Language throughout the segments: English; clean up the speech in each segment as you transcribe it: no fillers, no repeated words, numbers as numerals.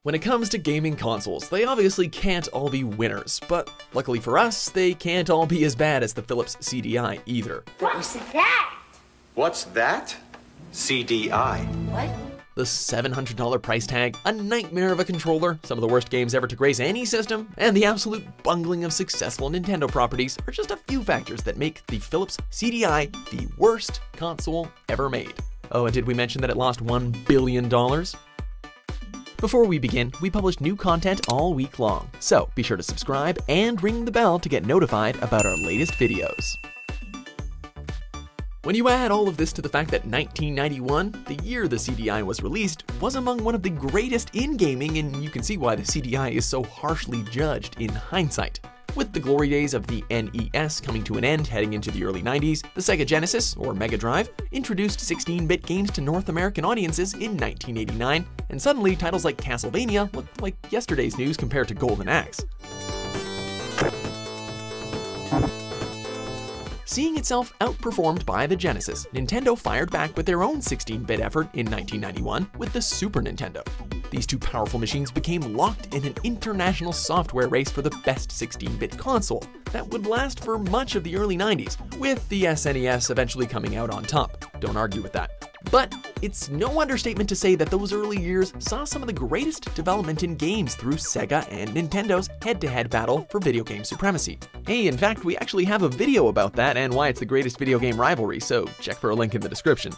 When it comes to gaming consoles, they obviously can't all be winners, but luckily for us, they can't all be as bad as the Philips CDI either. What's that? What's that? CDI. What? The $700 price tag, a nightmare of a controller, some of the worst games ever to grace any system, and the absolute bungling of successful Nintendo properties are just a few factors that make the Philips CDI the worst console ever made. Oh, and did we mention that it lost $1 billion? Before we begin, we publish new content all week long, so be sure to subscribe and ring the bell to get notified about our latest videos. When you add all of this to the fact that 1991, the year the CDI was released, was among one of the greatest in gaming, and you can see why the CDI is so harshly judged in hindsight. With the glory days of the NES coming to an end heading into the early 90s, the Sega Genesis, or Mega Drive, introduced 16-bit games to North American audiences in 1989, and suddenly titles like Castlevania looked like yesterday's news compared to Golden Axe. Seeing itself outperformed by the Genesis, Nintendo fired back with their own 16-bit effort in 1991 with the Super Nintendo. These two powerful machines became locked in an international software race for the best 16-bit console that would last for much of the early 90s, with the SNES eventually coming out on top. Don't argue with that. But it's no understatement to say that those early years saw some of the greatest development in games through Sega and Nintendo's head-to-head battle for video game supremacy. Hey, in fact, we actually have a video about that and why it's the greatest video game rivalry, so check for a link in the description.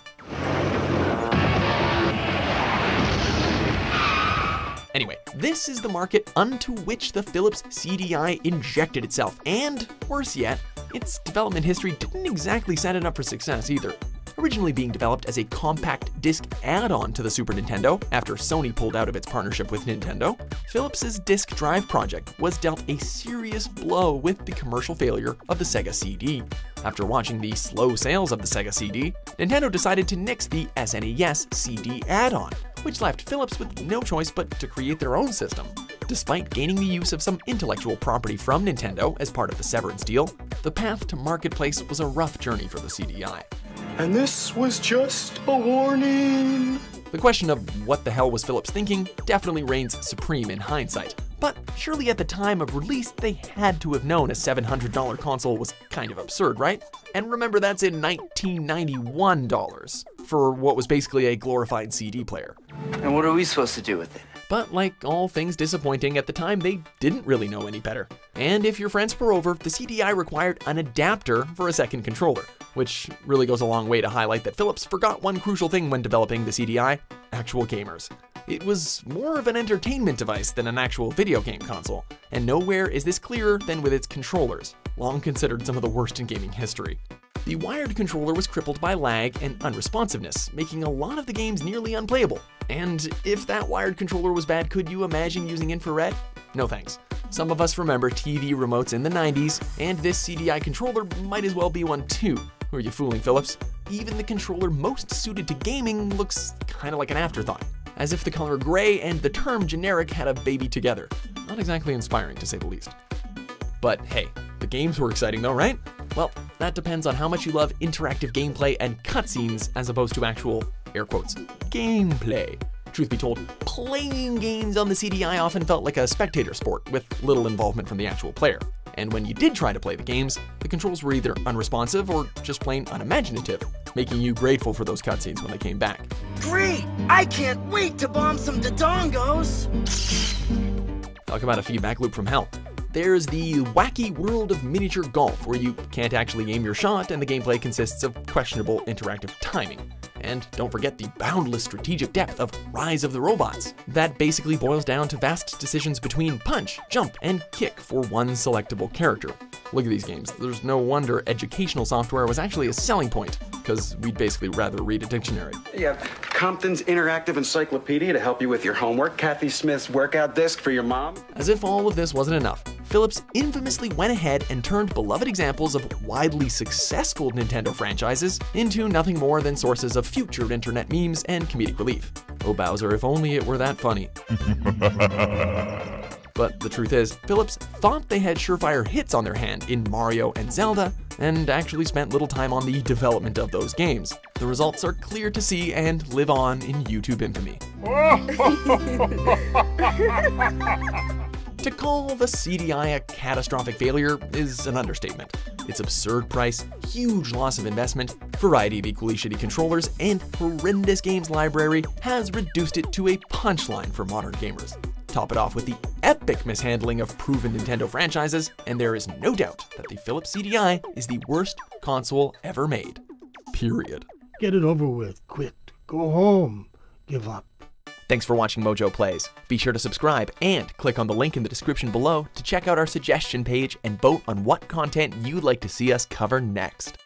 Anyway, this is the market unto which the Philips CDI injected itself, and worse yet, its development history didn't exactly set it up for success either. Originally being developed as a compact disc add-on to the Super Nintendo after Sony pulled out of its partnership with Nintendo, Philips' disk drive project was dealt a serious blow with the commercial failure of the Sega CD. After watching the slow sales of the Sega CD, Nintendo decided to nix the SNES CD add-on, which left Philips with no choice but to create their own system. Despite gaining the use of some intellectual property from Nintendo as part of the severance deal, the path to marketplace was a rough journey for the CDI. And this was just a warning. The question of what the hell was Philips thinking definitely reigns supreme in hindsight, but surely at the time of release they had to have known a $700 console was kind of absurd, right? And remember, that's in 1991 dollars for what was basically a glorified CD player. And what are we supposed to do with it? But like all things disappointing, at the time they didn't really know any better. And if your friends were over, the CDI required an adapter for a second controller, which really goes a long way to highlight that Philips forgot one crucial thing when developing the CDI: actual gamers. It was more of an entertainment device than an actual video game console, and nowhere is this clearer than with its controllers, long considered some of the worst in gaming history. The wired controller was crippled by lag and unresponsiveness, making a lot of the games nearly unplayable. And if that wired controller was bad, could you imagine using infrared? No thanks. Some of us remember TV remotes in the 90s, and this CDI controller might as well be one too. Who are you fooling, Philips? Even the controller most suited to gaming looks kinda like an afterthought, as if the color gray and the term generic had a baby together. Not exactly inspiring, to say the least. But hey, the games were exciting though, right? Well, that depends on how much you love interactive gameplay and cutscenes as opposed to actual, air quotes, gameplay. Truth be told, playing games on the CDI often felt like a spectator sport with little involvement from the actual player. And when you did try to play the games, the controls were either unresponsive or just plain unimaginative, making you grateful for those cutscenes when they came back. Great! I can't wait to bomb some Dodongos! Talk about a feedback loop from hell. There's the wacky world of miniature golf, where you can't actually aim your shot and the gameplay consists of questionable interactive timing. And don't forget the boundless strategic depth of Rise of the Robots. That basically boils down to vast decisions between punch, jump, and kick for one selectable character. Look at these games. There's no wonder educational software was actually a selling point, because we'd basically rather read a dictionary. You have Compton's Interactive Encyclopedia to help you with your homework, Kathy Smith's workout disc for your mom. As if all of this wasn't enough, Philips infamously went ahead and turned beloved examples of widely successful Nintendo franchises into nothing more than sources of future internet memes and comedic relief. Oh Bowser, if only it were that funny. But the truth is, Philips thought they had surefire hits on their hand in Mario and Zelda, and actually spent little time on the development of those games. The results are clear to see and live on in YouTube infamy. To call the CDI a catastrophic failure is an understatement. Its absurd price, huge loss of investment, variety of equally shitty controllers, and horrendous games library has reduced it to a punchline for modern gamers. Top it off with the epic mishandling of proven Nintendo franchises, and there is no doubt that the Philips CDI is the worst console ever made. Period. Get it over with. Quit. Go home. Give up. Thanks for watching Mojo Plays. Be sure to subscribe and click on the link in the description below to check out our suggestion page and vote on what content you'd like to see us cover next.